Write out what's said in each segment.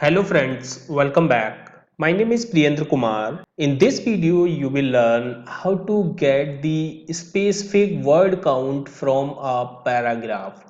Hello friends, welcome back. My name is Priyendra Kumar. In this video, you will learn how to get the specific word count from a paragraph.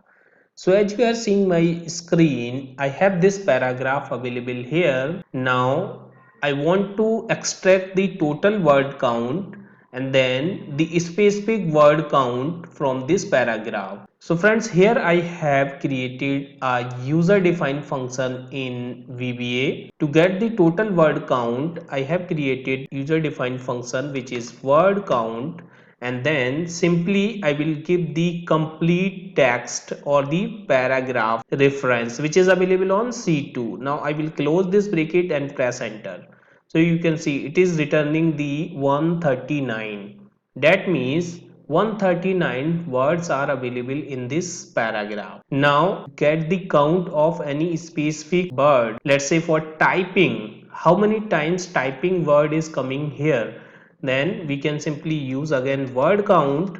So as you are seeing my screen, I have this paragraph available here. Now I want to extract the total word count and then the specific word count from this paragraph. So friends, here I have created a user defined function in VBA. To get the total word count, I have created user defined function which is word count, and then simply I will give the complete text or the paragraph reference which is available on C2. Now I will close this bracket and press enter. So you can see it is returning the 139. That means 139 words are available in this paragraph. Now get the count of any specific word. Let's say for typing, how many times typing word is coming here. Then we can simply use again word count,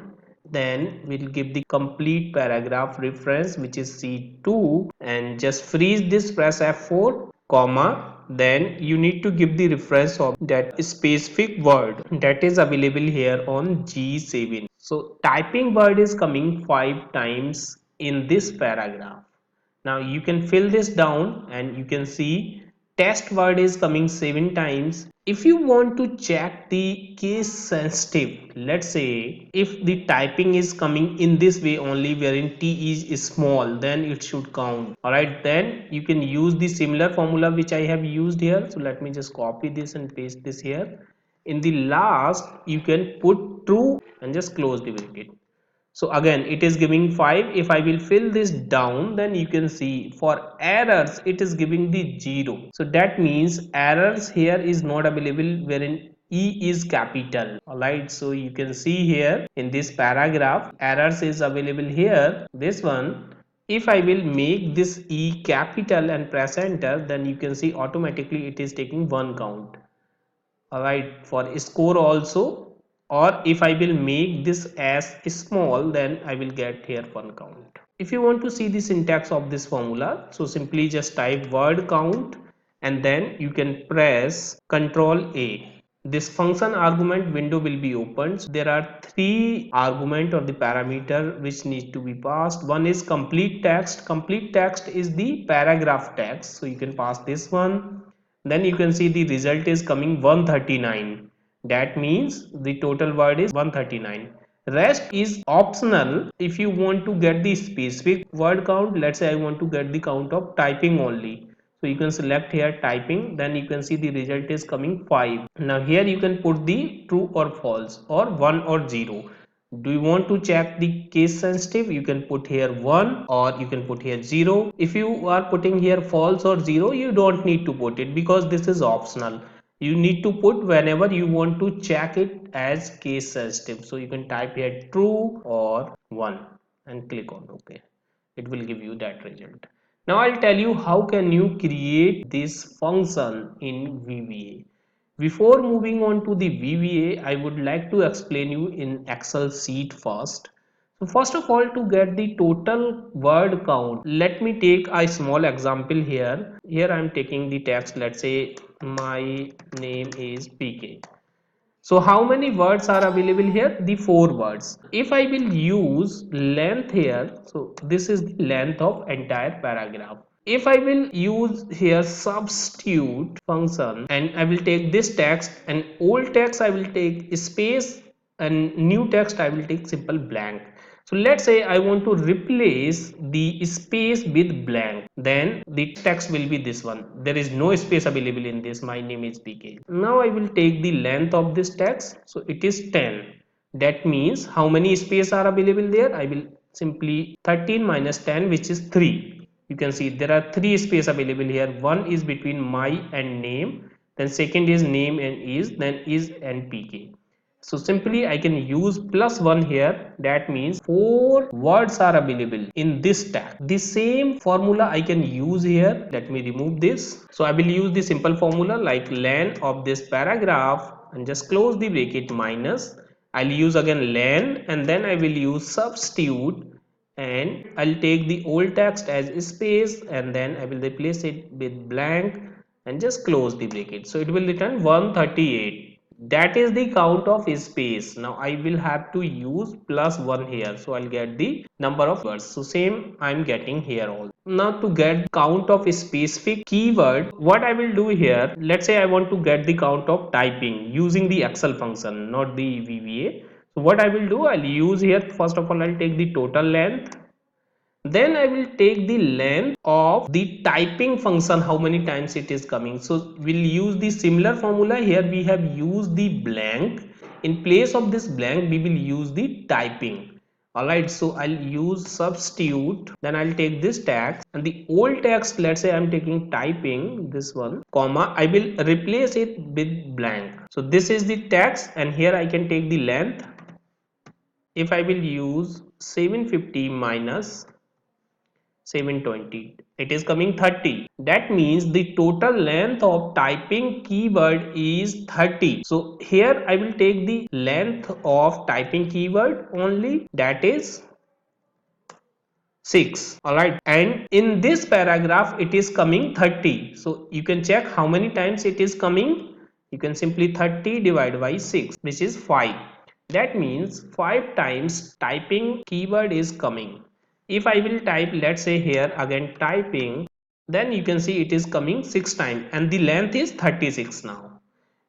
then we'll give the complete paragraph reference which is C2 and just freeze this, press F4 comma, then you need to give the reference of that specific word that is available here on G7. So typing word is coming 5 times in this paragraph. Now you can fill this down and you can see test word is coming 7 times. If you want to check the case sensitive, let's say if the typing is coming in this way only wherein t is small, then it should count. Alright, then you can use the similar formula which I have used here. So let me just copy this and paste this here. In the last you can put true and just close the bracket. So again it is giving 5. If I will fill this down, then you can see for errors it is giving the 0. So that means errors here is not available wherein E is capital. Alright, so you can see here in this paragraph errors is available here, this one. If I will make this E capital and press enter, then you can see automatically it is taking 1 count. Alright, for score also, or if I will make this as small, then I will get here 1 count. If you want to see the syntax of this formula, so simply just type word count and then you can press Ctrl A. This function argument window will be opened. So there are 3 argument or the parameter which need to be passed. One is complete text. Complete text is the paragraph text, so you can pass this one. Then you can see the result is coming 139. That means the total word is 139. Rest is optional. If you want to get the specific word count, let's say I want to get the count of typing only, so you can select here typing, then you can see the result is coming 5. Now here you can put the true or false or 1 or 0. Do you want to check the case sensitive? You can put here 1 or you can put here 0. If you are putting here false or 0, you don't need to put it because this is optional. You need to put whenever you want to check it as case sensitive. So you can type here true or 1 and click on OK. It will give you that result. Now I'll tell you how can you create this function in VBA. Before moving on to the VBA, I would like to explain you in Excel sheet first. So first of all, to get the total word count, let me take a small example here. Here I am taking the text, let's say my name is PK. So how many words are available here? The 4 words. If I will use length here, so this is the length of entire paragraph. If I will use here substitute function and I will take this text and old text I will take space and new text I will take simple blank. So let's say I want to replace the space with blank, then the text will be this one. There is no space available in this. My name is PK. Now I will take the length of this text. So it is 10. That means how many space are available there? I will simply 13 minus 10, which is 3. You can see there are 3 space available here. One is between my and name, then second is name and is, then is and PK. So simply I can use +1 here. That means 4 words are available in this tag. The same formula I can use here. Let me remove this. So I will use the simple formula like len of this paragraph and just close the bracket minus. I'll use again len and then I will use substitute and I'll take the old text as space and then I will replace it with blank and just close the bracket. So it will return 138. That is the count of space. Now I will have to use plus 1 here. So I'll get the number of words. So same I'm getting here also. Now to get count of a specific keyword, what I will do here, let's say I want to get the count of typing using the Excel function, not the VBA. So what I will do, I'll use here, first of all, I'll take the total length. Then I will take the length of the typing function, how many times it is coming. So we'll use the similar formula. Here we have used the blank. In place of this blank, we will use the typing. Alright, so I'll use substitute. Then I'll take this text and the old text, let's say I'm taking typing, this one, comma, I will replace it with blank. So this is the text and here I can take the length. If I will use 750 minus 720, it is coming 30. That means the total length of typing keyword is 30. So here I will take the length of typing keyword only, that is 6. Alright, and in this paragraph it is coming 30. So you can check how many times it is coming. You can simply 30 divided by 6, which is 5. That means 5 times typing keyword is coming. If I will type, let's say here again typing, then you can see it is coming 6 times and the length is 36 now.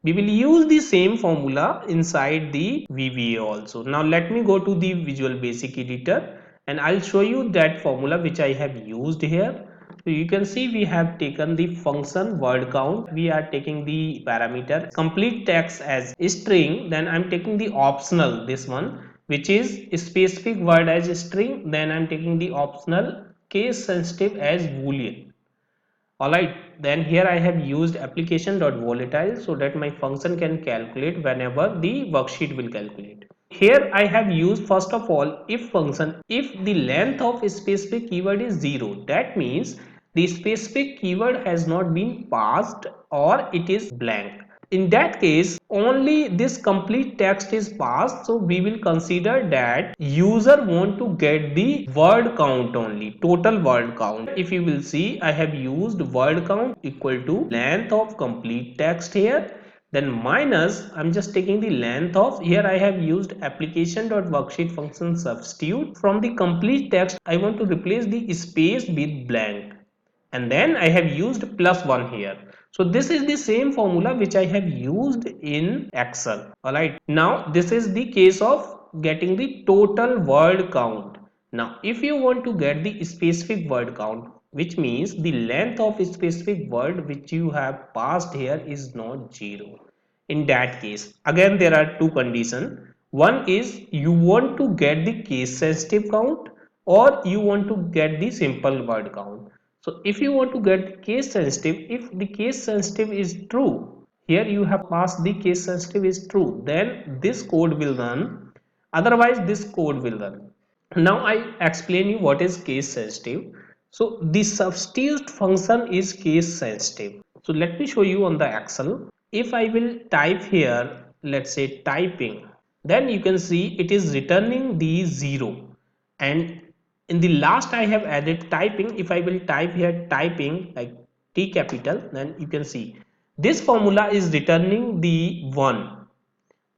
We will use the same formula inside the VBA also. Now let me go to the Visual Basic Editor and I'll show you that formula which I have used here. So you can see we have taken the function word count. We are taking the parameter complete text as string. Then I'm taking the optional, this one, which is specific word as string. Then I'm taking the optional case sensitive as boolean. Alright, then here I have used application.volatile so that my function can calculate whenever the worksheet will calculate. Here I have used first of all if function. If the length of a specific keyword is 0, that means the specific keyword has not been passed or it is blank. In that case, only this complete text is passed, so we will consider that user want to get the word count only, total word count. If you will see, I have used word count equal to length of complete text here, then minus, I'm just taking the length of, here I have used application.worksheet function substitute. From the complete text, I want to replace the space with blank, and then I have used plus 1 here. So this is the same formula which I have used in Excel. Alright, now this is the case of getting the total word count. Now if you want to get the specific word count, which means the length of a specific word which you have passed here is not 0. In that case, again there are two conditions. One is you want to get the case sensitive count or you want to get the simple word count. So if you want to get case sensitive, if the case sensitive is true, here you have passed the case sensitive is true, then this code will run, otherwise this code will run. Now I explain you what is case sensitive. So the substitute function is case sensitive. So let me show you on the Excel. If I will type here, let's say typing, then you can see it is returning the 0, and in the last I have added typing. If I will type here typing like T capital, then you can see this formula is returning the 1,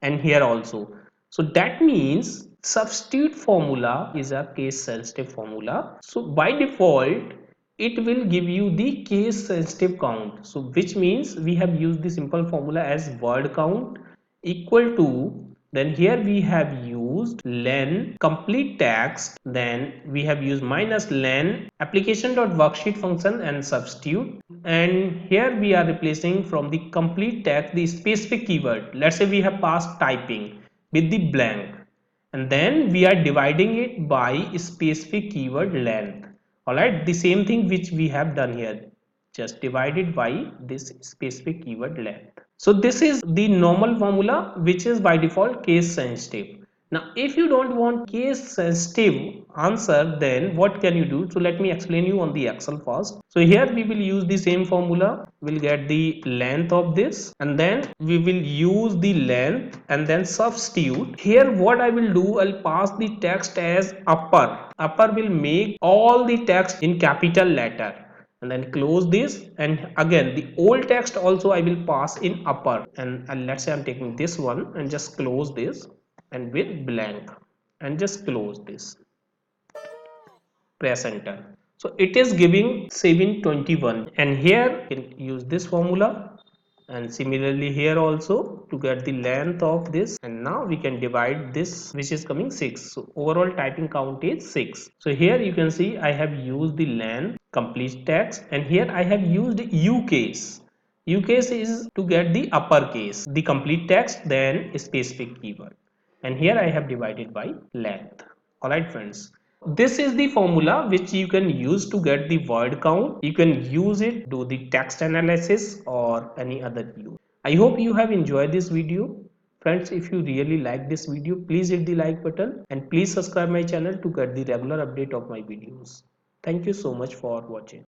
and here also. So that means substitute formula is a case sensitive formula. So by default it will give you the case sensitive count. So which means we have used the simple formula as word count equal to, then here we have used len complete text, then we have used minus len application.worksheet function and substitute, and here we are replacing from the complete text the specific keyword. Let's say we have passed typing with the blank, and then we are dividing it by specific keyword length. All right, the same thing which we have done here, just divided by this specific keyword length. So this is the normal formula which is by default case sensitive. Now, if you don't want case sensitive answer, then what can you do? So let me explain you on the Excel first. So here we will use the same formula. We'll get the length of this and then we will use the length and then substitute. Here what I will do, I'll pass the text as upper. Upper will make all the text in capital letter, and then close this, and again the old text also I will pass in upper, and let's say I'm taking this one and just close this and with blank and just close this, press enter. So it is giving 721, and here you can use this formula, and similarly here also to get the length of this, and now we can divide this which is coming 6. So overall typing count is 6. So here you can see I have used the length complete text, and here I have used u case. U case is to get the uppercase, the complete text, then specific keyword, and here I have divided by length. Alright friends, this is the formula which you can use to get the word count. You can use it do the text analysis or any other use. I hope you have enjoyed this video. Friends, if you really like this video, please hit the like button and please subscribe my channel to get the regular update of my videos. Thank you so much for watching.